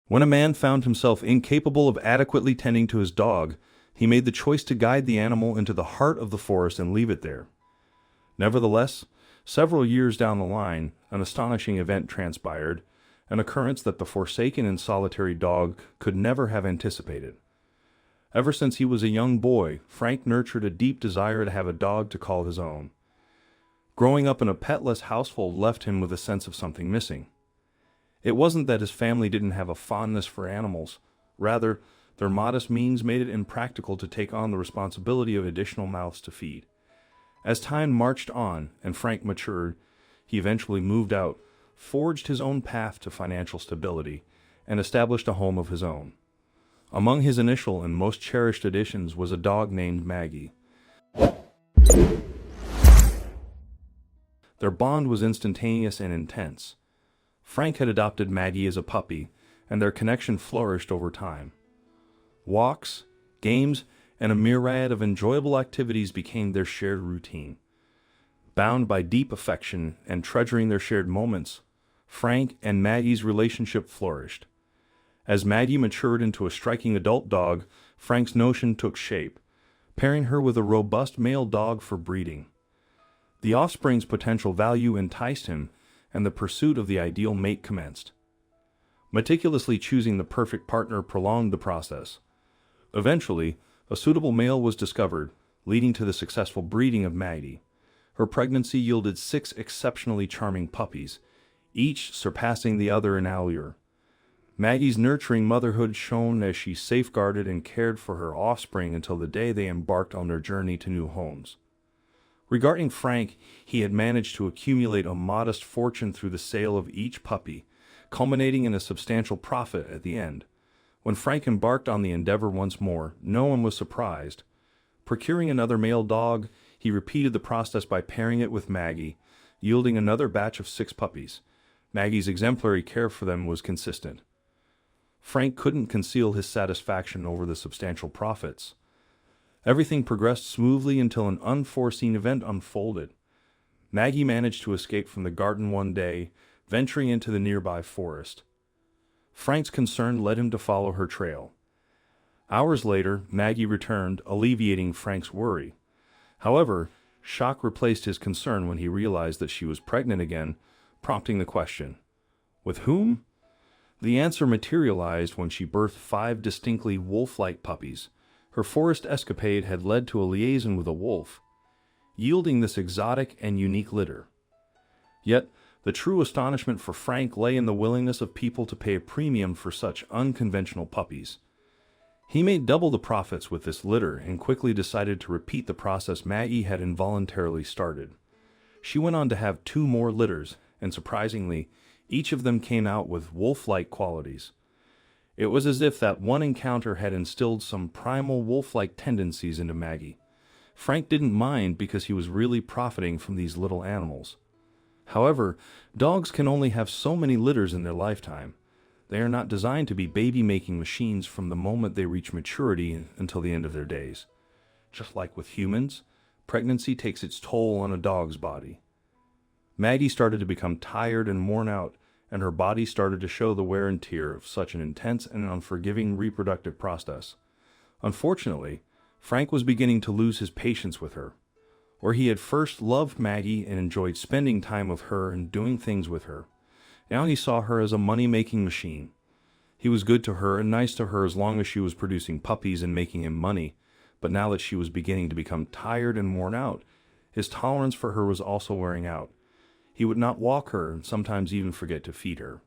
When a man found himself incapable of adequately tending to his dog, he made the choice to guide the animal into the heart of the forest and leave it there. Nevertheless, several years down the line, an astonishing event transpired, an occurrence that the forsaken and solitary dog could never have anticipated. Ever since he was a young boy, Frank nurtured a deep desire to have a dog to call his own. Growing up in a petless household left him with a sense of something missing. It wasn't that his family didn't have a fondness for animals. Rather, their modest means made it impractical to take on the responsibility of additional mouths to feed. As time marched on and Frank matured, he eventually moved out, forged his own path to financial stability, and established a home of his own. Among his initial and most cherished additions was a dog named Maggie. Their bond was instantaneous and intense. Frank had adopted Maggie as a puppy, and their connection flourished over time. Walks, games, and a myriad of enjoyable activities became their shared routine. Bound by deep affection and treasuring their shared moments, Frank and Maggie's relationship flourished. As Maggie matured into a striking adult dog, Frank's notion took shape, pairing her with a robust male dog for breeding. The offspring's potential value enticed him, and the pursuit of the ideal mate commenced. Meticulously choosing the perfect partner prolonged the process. Eventually, a suitable male was discovered, leading to the successful breeding of Maggie. Her pregnancy yielded 6 exceptionally charming puppies, each surpassing the other in allure. Maggie's nurturing motherhood shone as she safeguarded and cared for her offspring until the day they embarked on their journey to new homes. Regarding Frank, he had managed to accumulate a modest fortune through the sale of each puppy, culminating in a substantial profit at the end. When Frank embarked on the endeavor once more, no one was surprised. Procuring another male dog, he repeated the process by pairing it with Maggie, yielding another batch of 6 puppies. Maggie's exemplary care for them was consistent. Frank couldn't conceal his satisfaction over the substantial profits. Everything progressed smoothly until an unforeseen event unfolded. Maggie managed to escape from the garden one day, venturing into the nearby forest. Frank's concern led him to follow her trail. Hours later, Maggie returned, alleviating Frank's worry. However, shock replaced his concern when he realized that she was pregnant again, prompting the question, "With whom?" The answer materialized when she birthed 5 distinctly wolf-like puppies. Her forest escapade had led to a liaison with a wolf, yielding this exotic and unique litter. Yet, the true astonishment for Frank lay in the willingness of people to pay a premium for such unconventional puppies. He made double the profits with this litter and quickly decided to repeat the process Maggie had involuntarily started. She went on to have 2 more litters, and surprisingly, each of them came out with wolf-like qualities. It was as if that one encounter had instilled some primal wolf-like tendencies into Maggie. Frank didn't mind because he was really profiting from these little animals. However, dogs can only have so many litters in their lifetime. They are not designed to be baby-making machines from the moment they reach maturity until the end of their days. Just like with humans, pregnancy takes its toll on a dog's body. Maggie started to become tired and worn out, and her body started to show the wear and tear of such an intense and unforgiving reproductive process. Unfortunately, Frank was beginning to lose his patience with her. Where he had first loved Maggie and enjoyed spending time with her and doing things with her, now he saw her as a money-making machine. He was good to her and nice to her as long as she was producing puppies and making him money, but now that she was beginning to become tired and worn out, his tolerance for her was also wearing out. He would not walk her and sometimes even forget to feed her.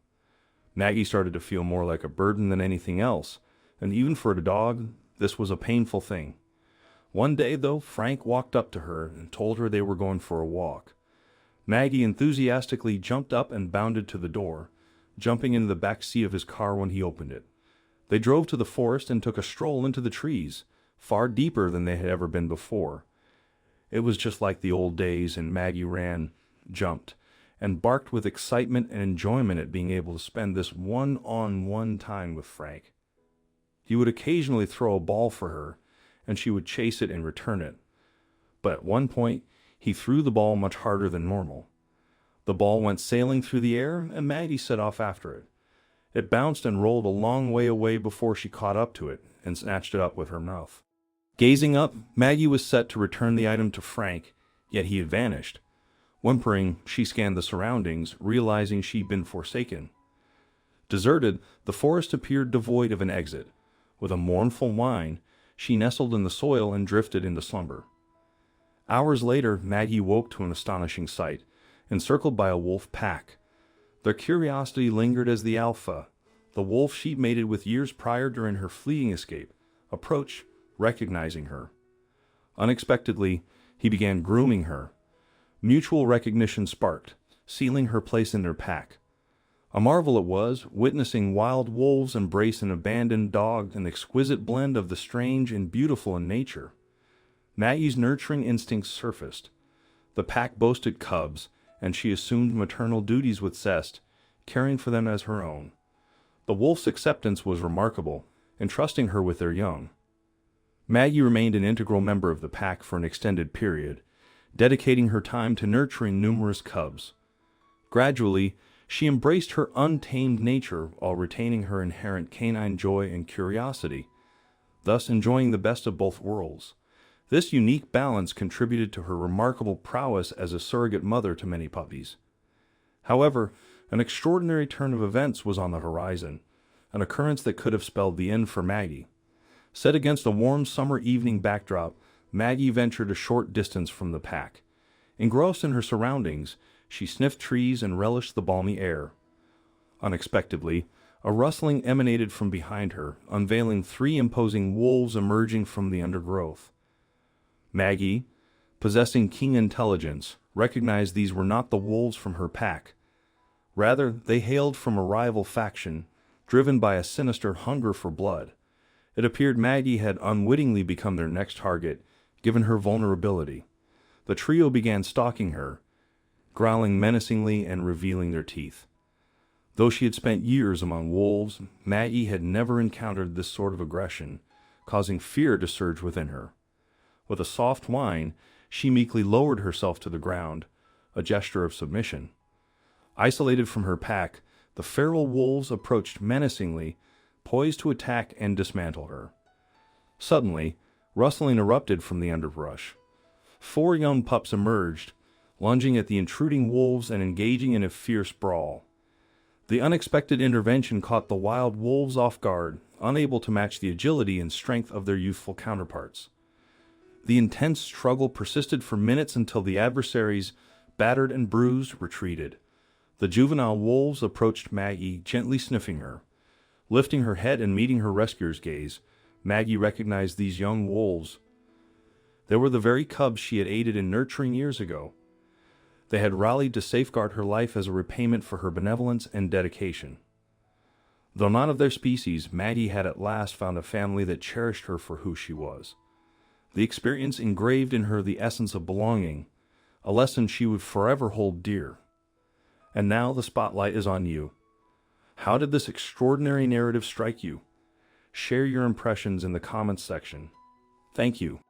Maggie started to feel more like a burden than anything else, and even for a dog, this was a painful thing. One day, though, Frank walked up to her and told her they were going for a walk. Maggie enthusiastically jumped up and bounded to the door, jumping into the back seat of his car when he opened it. They drove to the forest and took a stroll into the trees, far deeper than they had ever been before. It was just like the old days, and Maggie ran, jumped, and barked with excitement and enjoyment at being able to spend this one-on-one time with Frank. He would occasionally throw a ball for her, and she would chase it and return it. But at one point, he threw the ball much harder than normal. The ball went sailing through the air, and Maggie set off after it. It bounced and rolled a long way away before she caught up to it and snatched it up with her mouth. Gazing up, Maggie was set to return the item to Frank, yet he had vanished. Whimpering, she scanned the surroundings, realizing she'd been forsaken. Deserted, the forest appeared devoid of an exit. With a mournful whine, she nestled in the soil and drifted into slumber. Hours later, Maggie woke to an astonishing sight, encircled by a wolf pack. Their curiosity lingered as the alpha, the wolf she'd mated with years prior during her fleeing escape, approached, recognizing her. Unexpectedly, he began grooming her. Mutual recognition sparked, sealing her place in their pack. A marvel it was, witnessing wild wolves embrace an abandoned dog, an exquisite blend of the strange and beautiful in nature. Maggie's nurturing instincts surfaced. The pack boasted cubs, and she assumed maternal duties with zest, caring for them as her own. The wolf's acceptance was remarkable, entrusting her with their young. Maggie remained an integral member of the pack for an extended period, dedicating her time to nurturing numerous cubs. Gradually, she embraced her untamed nature while retaining her inherent canine joy and curiosity, thus enjoying the best of both worlds. This unique balance contributed to her remarkable prowess as a surrogate mother to many puppies. However, an extraordinary turn of events was on the horizon, an occurrence that could have spelled the end for Maggie. Set against a warm summer evening backdrop, Maggie ventured a short distance from the pack. Engrossed in her surroundings, she sniffed trees and relished the balmy air. Unexpectedly, a rustling emanated from behind her, unveiling 3 imposing wolves emerging from the undergrowth. Maggie, possessing keen intelligence, recognized these were not the wolves from her pack. Rather, they hailed from a rival faction, driven by a sinister hunger for blood. It appeared Maggie had unwittingly become their next target, given her vulnerability. The trio began stalking her, growling menacingly and revealing their teeth. Though she had spent years among wolves, Maggie had never encountered this sort of aggression, causing fear to surge within her. With a soft whine, she meekly lowered herself to the ground, a gesture of submission. Isolated from her pack, the feral wolves approached menacingly, poised to attack and dismantle her. Suddenly, rustling erupted from the underbrush. 4 young pups emerged, lunging at the intruding wolves and engaging in a fierce brawl. The unexpected intervention caught the wild wolves off guard, unable to match the agility and strength of their youthful counterparts. The intense struggle persisted for minutes until the adversaries, battered and bruised, retreated. The juvenile wolves approached Maggie, gently sniffing her. Lifting her head and meeting her rescuer's gaze, Maggie recognized these young wolves. They were the very cubs she had aided in nurturing years ago. They had rallied to safeguard her life as a repayment for her benevolence and dedication. Though not of their species, Maggie had at last found a family that cherished her for who she was. The experience engraved in her the essence of belonging, a lesson she would forever hold dear. And now the spotlight is on you. How did this extraordinary narrative strike you? Share your impressions in the comments section. Thank you.